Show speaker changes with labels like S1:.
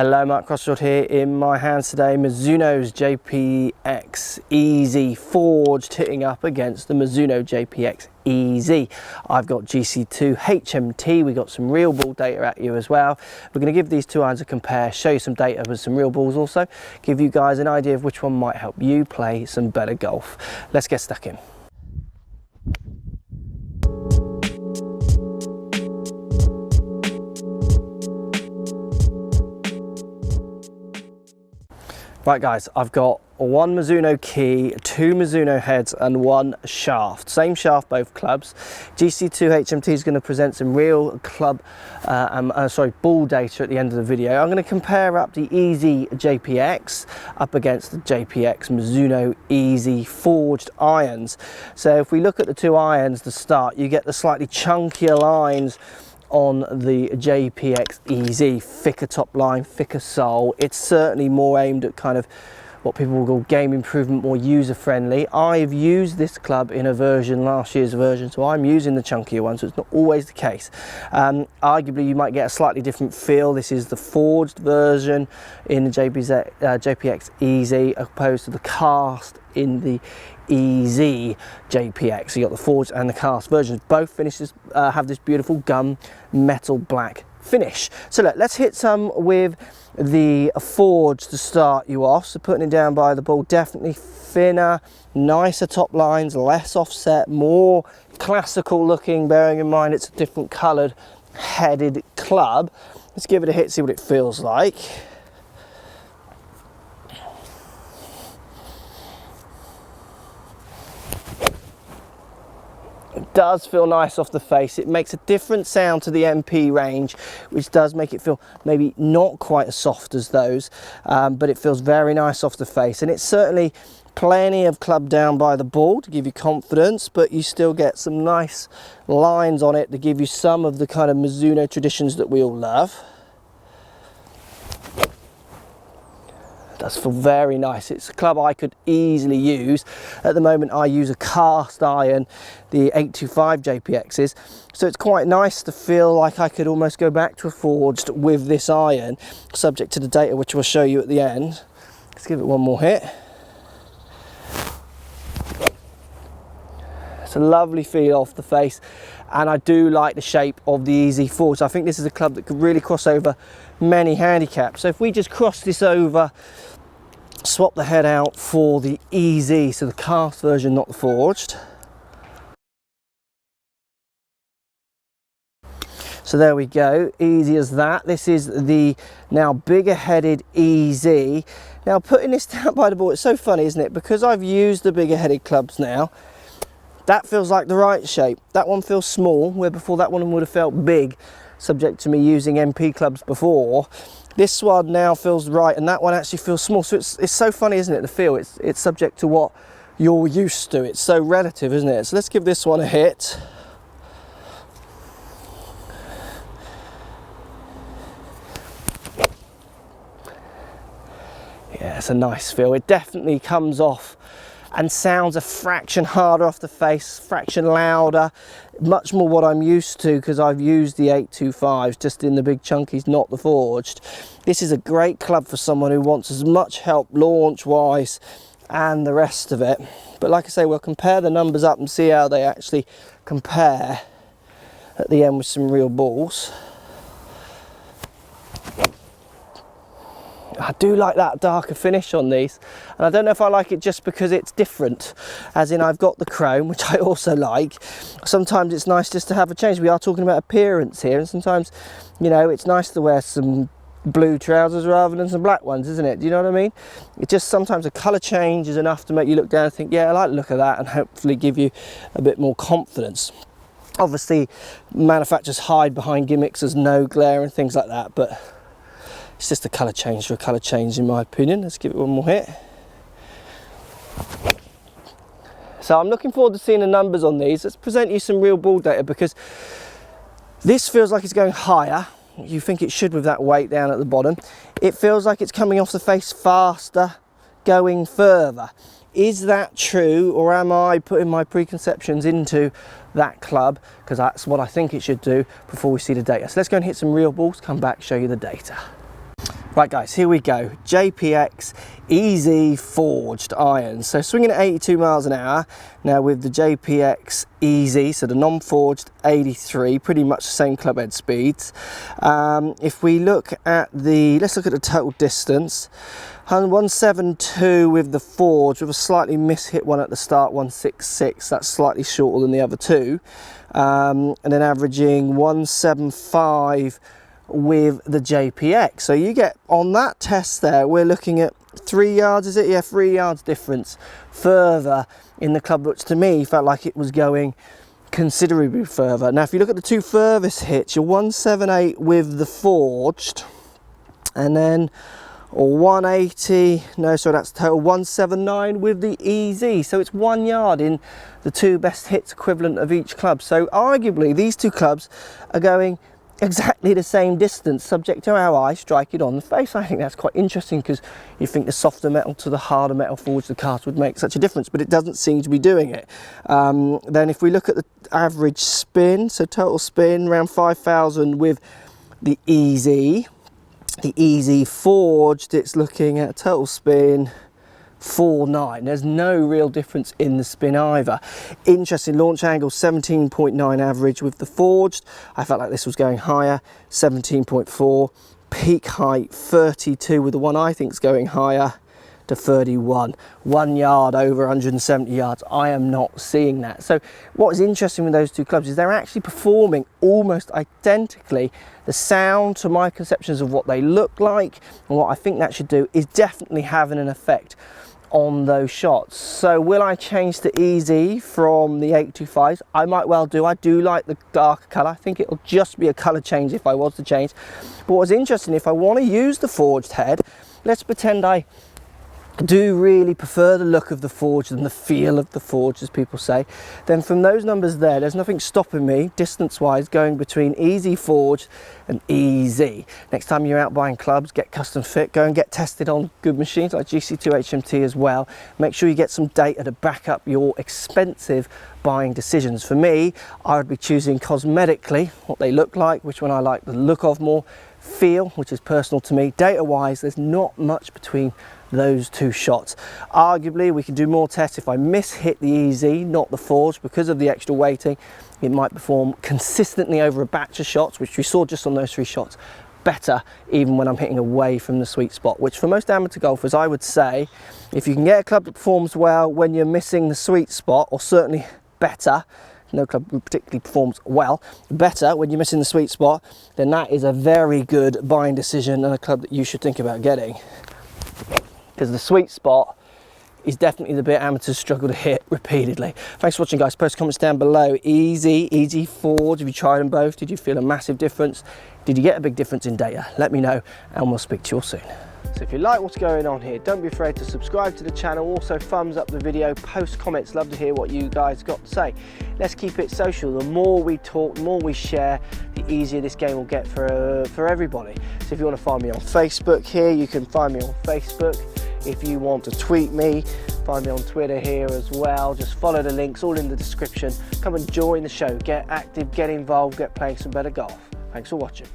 S1: Hello, Mark Crossfield here. In my hands today, Mizuno's JPXEZ forged hitting up against the Mizuno JPXEZ. I've got GC2 HMT. We got some real ball data at you as well. We're going to give these two irons a compare, show you some data with some real balls also, give you guys an idea of which one might help you play some better golf. Let's get stuck in. Right guys, I've got one Mizuno key, two Mizuno heads and one shaft. Same shaft, both clubs. GC2 HMT is going to present some real club, ball data at the end of the video. I'm going to compare up the EZ JPX up against the JPX Mizuno EZ forged irons. So if we look at the two irons to start, you get the slightly chunkier lines on the JPXEZ, thicker top line, thicker sole. It's certainly more aimed at kind of what people will call game improvement, more user friendly. I've used this club in a version, last year's version, so I'm using the chunkier one, so it's not always the case. Arguably you might get a slightly different feel. This is the forged version in the JPXEZ opposed to the cast in the EZ JPX. So you got the forged and the cast versions. Both finishes have this beautiful gum metal black finish. So let's hit some with the forged to start you off. So putting it down by the ball, definitely thinner, nicer top lines, less offset, more classical looking, bearing in mind it's a different coloured headed club. Let's give it a hit, see what it feels like. It does feel nice off the face. It makes a different sound to the MP range, which does make it feel maybe not quite as soft as those, but it feels very nice off the face. And it's certainly plenty of club down by the ball to give you confidence, but you still get some nice lines on it to give you some of the kind of Mizuno traditions that we all love. Does feel very nice. It's a club I could easily use. At the moment I use a cast iron, the 825 JPXs, so it's quite nice to feel like I could almost go back to a forged with this iron, subject to the data which we'll show you at the end. Let's give it one more hit. It's a lovely feel off the face, and I do like the shape of the EZ forged. I think this is a club that could really cross over many handicaps. So if we just cross this over, swap the head out for the EZ, so the cast version, not the forged. So there we go, easy as that. This is the now bigger headed EZ. Now putting this down by the ball, it's so funny, isn't it? Because I've used the bigger headed clubs now, that feels like the right shape. That one feels small, where before that one would have felt big, subject to me using MP clubs before. This one now feels right, and that one actually feels small. So it's so funny, isn't it, the feel? It's subject to what you're used to. It's so relative, isn't it? So let's give this one a hit. Yeah, it's a nice feel. It definitely comes off and sounds a fraction harder off the face, fraction louder, much more what I'm used to because I've used the 825s just in the big chunkies, not the forged. This is a great club for someone who wants as much help launch wise and the rest of it. But like I say, we'll compare the numbers up and see how they actually compare at the end with some real balls. I do like that darker finish on these, and I don't know if I like it just because it's different, as in I've got the chrome, which I also like. Sometimes it's nice just to have a change. We are talking about appearance here, and sometimes, you know, it's nice to wear some blue trousers rather than some black ones, isn't it? Do you know what I mean? It just, sometimes a colour change is enough to make you look down and think, yeah, I like the look of that, and hopefully give you a bit more confidence. Obviously manufacturers hide behind gimmicks as no glare and things like that, but it's just a colour change for a colour change in my opinion. Let's give it one more hit. So I'm looking forward to seeing the numbers on these. Let's present you some real ball data, because this feels like it's going higher. You think it should with that weight down at the bottom. It feels like it's coming off the face faster, going further. Is that true, or am I putting my preconceptions into that club? Because that's what I think it should do before we see the data. So let's go and hit some real balls, come back, show you the data. Right guys, here we go. JPXEZ forged irons. So swinging at 82 miles an hour. Now with the JPXEZ, so the non-forged 83, pretty much the same club head speeds. If we look at let's look at the total distance. 172 with the forge, with a slightly mishit one at the start, 166. That's slightly shorter than the other two. And then averaging 175 with the JPX. So you get on that test there, we're looking at 3 yards, is it? Yeah, 3 yards difference further in the club, which to me felt like it was going considerably further. Now if you look at the two furthest hits, you're 178 with the forged, and then 180, no, sorry, that's total 179 with the EZ. So it's 1 yard in the two best hits equivalent of each club. So arguably these two clubs are going exactly the same distance, subject to how I strike it on the face. I think that's quite interesting, because you think the softer metal to the harder metal forged the cast would make such a difference, but it doesn't seem to be doing it. Then if we look at the average spin, so total spin around 5,000 with the EZ. The EZ forged, it's looking at total spin 4.9. There's no real difference in the spin either. Interesting launch angle, 17.9 average with the forged. I felt like this was going higher, 17.4. Peak height 32 with the one I think is going higher to 31. 1 yard over 170 yards. I am not seeing that. So what is interesting with those two clubs is they're actually performing almost identically. The sound to my conceptions of what they look like and what I think that should do is definitely having an effect on those shots. So will I change to EZ from the 825s? I might well do. I do like the darker colour. I think it'll just be a colour change if I was to change. But what's interesting, if I want to use the forged head, let's pretend I do really prefer the look of the forge and the feel of the forge, as people say, then from those numbers there's nothing stopping me distance wise going between EZ forged and EZ. Next time you're out buying clubs, get custom fit, go and get tested on good machines like GC2 HMT as well. Make sure you get some data to back up your expensive buying decisions. For me, I would be choosing cosmetically what they look like, which one I like the look of more, feel, which is personal to me. Data wise, there's not much between those two shots. Arguably we can do more tests. If I hit the EZ, not the forge, because of the extra weighting, it might perform consistently over a batch of shots, which we saw just on those 3 shots, better even when I'm hitting away from the sweet spot, which for most amateur golfers I would say, if you can get a club that performs well when you're missing the sweet spot, or certainly better, no club particularly performs well, better when you're missing the sweet spot, then that is a very good buying decision and a club that you should think about getting. Because the sweet spot is definitely the bit amateurs struggle to hit repeatedly. Thanks for watching guys. Post comments down below. EZ forged, have you tried them both? Did you feel a massive difference? Did you get a big difference in data? Let me know and we'll speak to you all soon. So if you like what's going on here, don't be afraid to subscribe to the channel. Also thumbs up the video, post comments, love to hear what you guys got to say. Let's keep it social. The more we talk, the more we share, the easier this game will get for everybody. So if you want to find me on Facebook here, you can find me on Facebook. If you want to tweet me, find me on Twitter here as well. Just follow the links, all in the description. Come and join the show, get active, get involved, get playing some better golf. Thanks for watching.